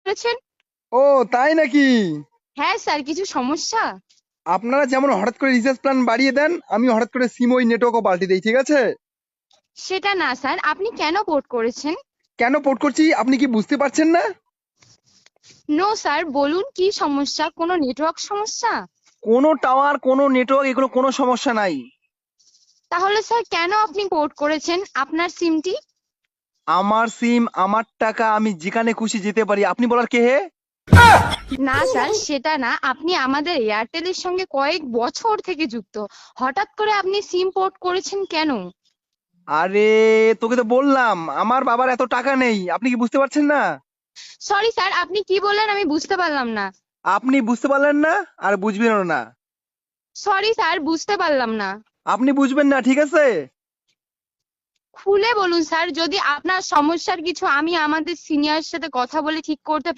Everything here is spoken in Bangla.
করেছেন। ও তাই নাকি? হ্যাঁ স্যার, কিছু সমস্যা? আপনারা যেমন হঠাৎ করে রিচার্জ প্ল্যান বাড়িয়ে দেন, আমি হঠাৎ করে সিম ওই নেটওয়ার্কও পাল্টে দেই, ঠিক আছে? সেটা না স্যার, আপনি কেন পোর্ট করেছেন? কেন পোর্ট করছি আপনি কি বুঝতে পারছেন না? নো স্যার, বলুন কি সমস্যা, কোনো নেটওয়ার্ক সমস্যা? কোনো টাওয়ার, কোনো নেটওয়ার্ক, এগুলো কোনো সমস্যা নাই। তাহলে স্যার কেন আপনি পোর্ট করেছেন আপনার সিমটি? আমার সিম, আমার টাকা, আমি যেখানে খুশি যেতে পারি, আপনি বলার কে হে? না স্যার, সেটা না, আপনি আমাদের এয়ারটেলের সঙ্গে কয়েক বছর থেকে যুক্ত, হঠাৎ করে আপনি সিম পোর্ট করেছেন কেন? আরে, তোকে তো বললাম আমার বাবার এত টাকা নেই, আপনি কি বুঝতে পারছেন না? সরি স্যার, আপনি কি বললেন আমি বুঝতে পারলাম না। আপনি বুঝতে পারলেন না, আর বুঝবেনও না। সরি স্যার, বুঝতে পারলাম না। আপনি বুঝবেন না, ঠিক আছে? খুলে বলুন স্যার, যদি আপনার সমস্যার কিছু আমি আমাদের সিনিয়রের সাথে কথা বলে ঠিক করতে